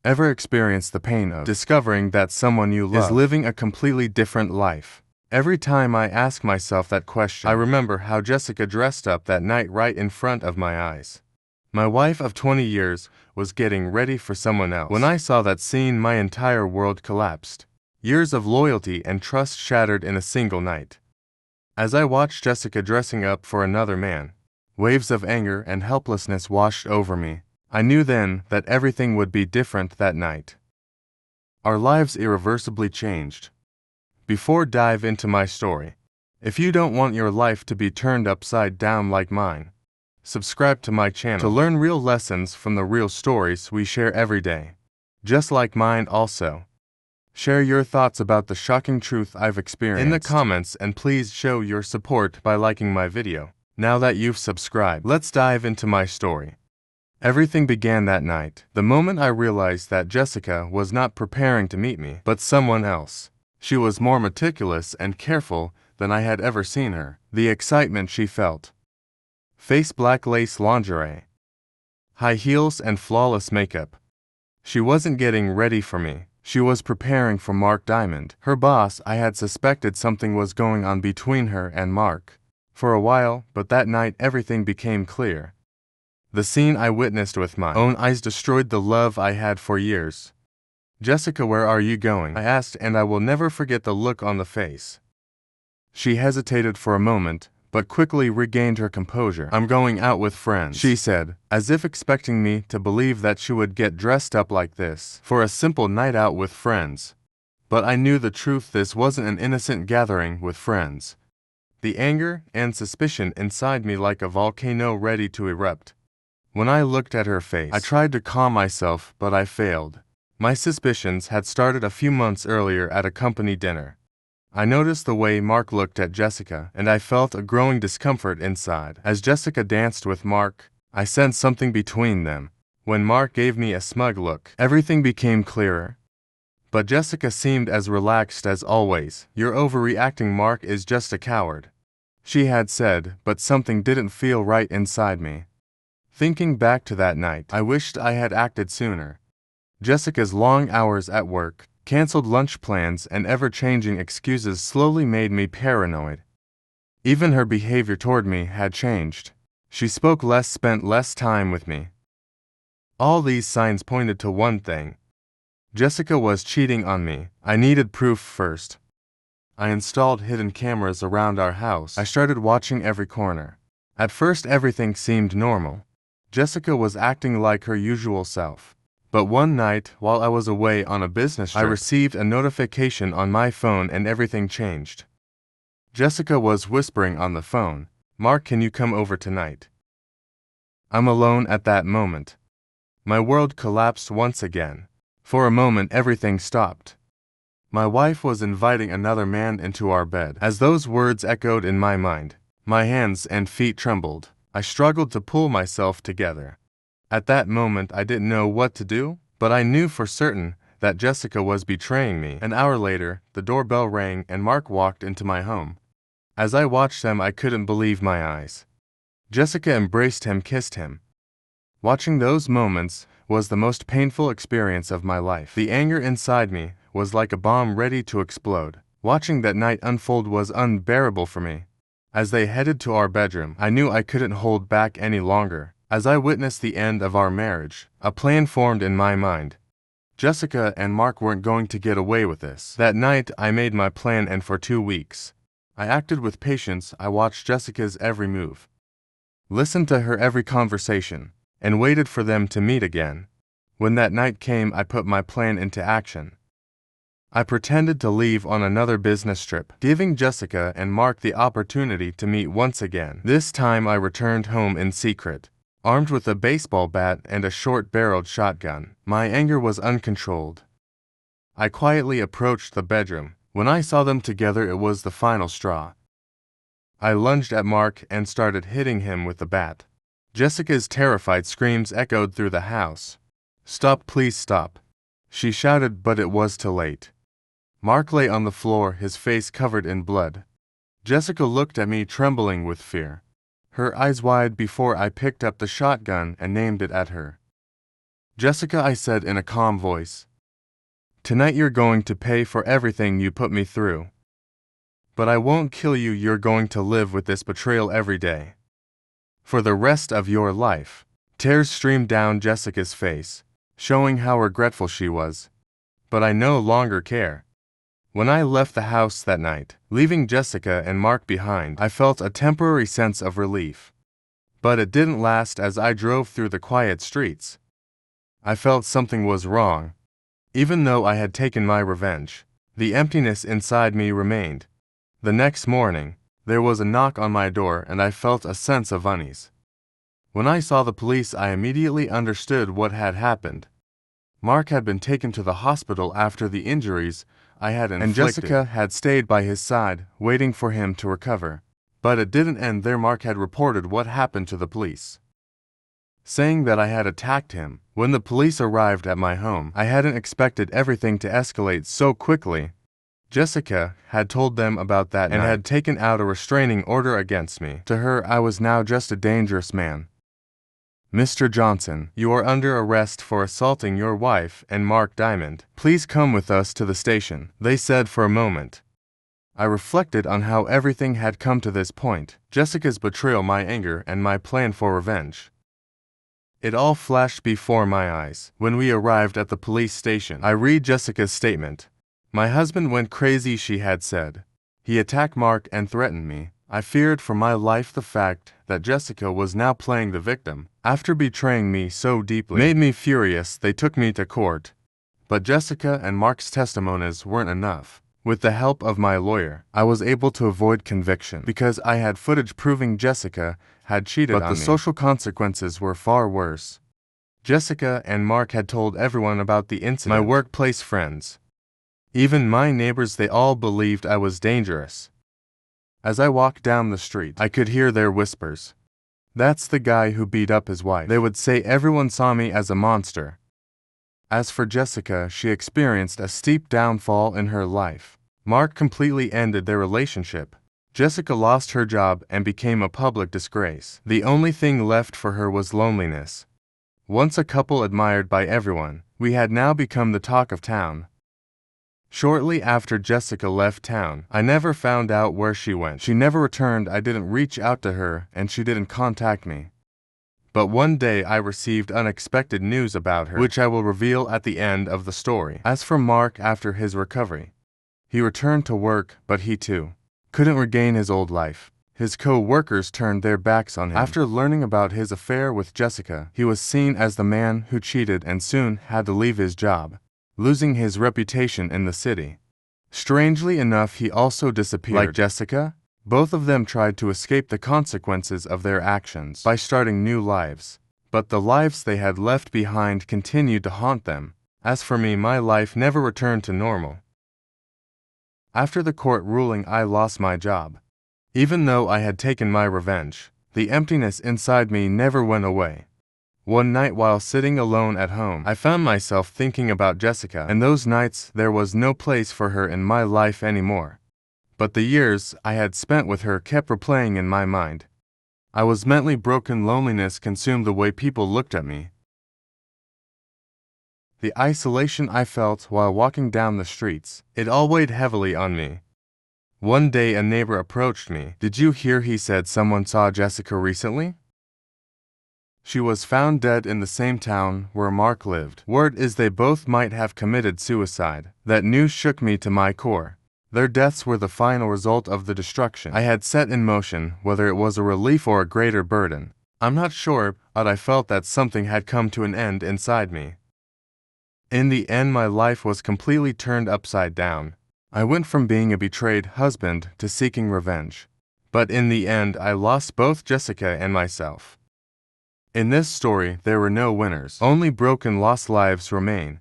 Ever experienced the pain of discovering that someone you love is living a completely different life? Every time I ask myself that question, I remember how Jessica dressed up that night right in front of my eyes. My wife of 20 years was getting ready for someone else. When I saw that scene, my entire world collapsed. Years of loyalty and trust shattered in a single night. As I watched Jessica dressing up for another man, waves of anger and helplessness washed over me. I knew then that everything would be different that night. Our lives irreversibly changed. Before dive into my story, if you don't want your life to be turned upside down like mine, subscribe to my channel to learn real lessons from the real stories we share every day. Just like mine also. Share your thoughts about the shocking truth I've experienced in the comments, and please show your support by liking my video. Now that you've subscribed, let's dive into my story. Everything began that night, the moment I realized that Jessica was not preparing to meet me, but someone else. She was more meticulous and careful than I had ever seen her. The excitement she felt. Face black lace lingerie, high heels and flawless makeup. She wasn't getting ready for me. She was preparing for Mark Diamond, her boss. I had suspected something was going on between her and Mark for a while, but that night everything became clear. The scene I witnessed with my own eyes destroyed the love I had for years. "Jessica, where are you going?" I asked, and I will never forget the look on the face. She hesitated for a moment, but quickly regained her composure. "I'm going out with friends," she said, as if expecting me to believe that she would get dressed up like this for a simple night out with friends. But I knew the truth. This wasn't an innocent gathering with friends. The anger and suspicion inside me like a volcano ready to erupt. When I looked at her face, I tried to calm myself, but I failed. My suspicions had started a few months earlier at a company dinner. I noticed the way Mark looked at Jessica, and I felt a growing discomfort inside. As Jessica danced with Mark, I sensed something between them. When Mark gave me a smug look, everything became clearer. But Jessica seemed as relaxed as always. "You're overreacting. Mark is just a coward," she had said, but something didn't feel right inside me. Thinking back to that night, I wished I had acted sooner. Jessica's long hours at work, canceled lunch plans, and ever-changing excuses slowly made me paranoid. Even her behavior toward me had changed. She spoke less, spent less time with me. All these signs pointed to one thing. Jessica was cheating on me. I needed proof first. I installed hidden cameras around our house. I started watching every corner. At first everything seemed normal. Jessica was acting like her usual self. But one night, while I was away on a business trip, I received a notification on my phone and everything changed. Jessica was whispering on the phone, "Mark, can you come over tonight?" I'm alone at that moment. My world collapsed once again. For a moment everything stopped. My wife was inviting another man into our bed. As those words echoed in my mind, my hands and feet trembled. I struggled to pull myself together. At that moment I didn't know what to do, but I knew for certain that Jessica was betraying me. An hour later, the doorbell rang and Mark walked into my home. As I watched him, I couldn't believe my eyes. Jessica embraced him, kissed him. Watching those moments was the most painful experience of my life. The anger inside me was like a bomb ready to explode. Watching that night unfold was unbearable for me. As they headed to our bedroom, I knew I couldn't hold back any longer. As I witnessed the end of our marriage, a plan formed in my mind. Jessica and Mark weren't going to get away with this. That night, I made my plan, and for 2 weeks, I acted with patience. I watched Jessica's every move, listened to her every conversation, and waited for them to meet again. When that night came, I put my plan into action. I pretended to leave on another business trip, giving Jessica and Mark the opportunity to meet once again. This time I returned home in secret, armed with a baseball bat and a short-barreled shotgun. My anger was uncontrolled. I quietly approached the bedroom. When I saw them together, it was the final straw. I lunged at Mark and started hitting him with the bat. Jessica's terrified screams echoed through the house. "Stop, please stop," she shouted, but it was too late. Mark lay on the floor, his face covered in blood. Jessica looked at me, trembling with fear, her eyes wide before I picked up the shotgun and aimed it at her. "Jessica," I said in a calm voice, "tonight you're going to pay for everything you put me through. But I won't kill you. You're going to live with this betrayal every day, for the rest of your life." Tears streamed down Jessica's face, showing how regretful she was. But I no longer care. When I left the house that night, leaving Jessica and Mark behind, I felt a temporary sense of relief. But it didn't last. As I drove through the quiet streets, I felt something was wrong. Even though I had taken my revenge, the emptiness inside me remained. The next morning, there was a knock on my door and I felt a sense of unease. When I saw the police, I immediately understood what had happened. Mark had been taken to the hospital after the injuries I had inflicted, and Jessica had stayed by his side, waiting for him to recover. But it didn't end there. Mark had reported what happened to the police, saying that I had attacked him. When the police arrived at my home, I hadn't expected everything to escalate so quickly. Jessica had told them about that and had taken out a restraining order against me. To her, I was now just a dangerous man. "Mr. Johnson, you are under arrest for assaulting your wife and Mark Diamond. Please come with us to the station," they said. For a moment, I reflected on how everything had come to this point: Jessica's betrayal, my anger, and my plan for revenge. It all flashed before my eyes. When we arrived at the police station, I read Jessica's statement. "My husband went crazy," she had said. "He attacked Mark and threatened me. I feared for my life. The fact that Jessica was now playing the victim, after betraying me so deeply, made me furious. They took me to court. But Jessica and Mark's testimonies weren't enough. With the help of my lawyer, I was able to avoid conviction because I had footage proving Jessica had cheated on me. But the social consequences were far worse. Jessica and Mark had told everyone about the incident. My workplace friends, even my neighbors, they all believed I was dangerous. As I walked down the street, I could hear their whispers. "That's the guy who beat up his wife," they would say. Everyone saw me as a monster. As for Jessica, she experienced a steep downfall in her life. Mark completely ended their relationship. Jessica lost her job and became a public disgrace. The only thing left for her was loneliness. Once a couple admired by everyone, we had now become the talk of town. Shortly after Jessica left town, I never found out where she went. She never returned. I didn't reach out to her, and she didn't contact me. But one day I received unexpected news about her, which I will reveal at the end of the story. As for Mark, after his recovery, he returned to work, but he too couldn't regain his old life. His co-workers turned their backs on him. After learning about his affair with Jessica, he was seen as the man who cheated and soon had to leave his job, losing his reputation in the city. Strangely enough, he also disappeared. Like Jessica, both of them tried to escape the consequences of their actions by starting new lives. But the lives they had left behind continued to haunt them. As for me, my life never returned to normal. After the court ruling, I lost my job. Even though I had taken my revenge, the emptiness inside me never went away. One night while sitting alone at home, I found myself thinking about Jessica, and those nights there was no place for her in my life anymore. But the years I had spent with her kept replaying in my mind. I was mentally broken. Loneliness consumed the way people looked at me. The isolation I felt while walking down the streets, it all weighed heavily on me. One day a neighbor approached me. "Did you hear?" he said. "Someone saw Jessica recently. She was found dead in the same town where Mark lived. Word is they both might have committed suicide." That news shook me to my core. Their deaths were the final result of the destruction I had set in motion. Whether it was a relief or a greater burden, I'm not sure, but I felt that something had come to an end inside me. In the end, my life was completely turned upside down. I went from being a betrayed husband to seeking revenge. But in the end, I lost both Jessica and myself. In this story, there were no winners. Only broken, lost lives remain.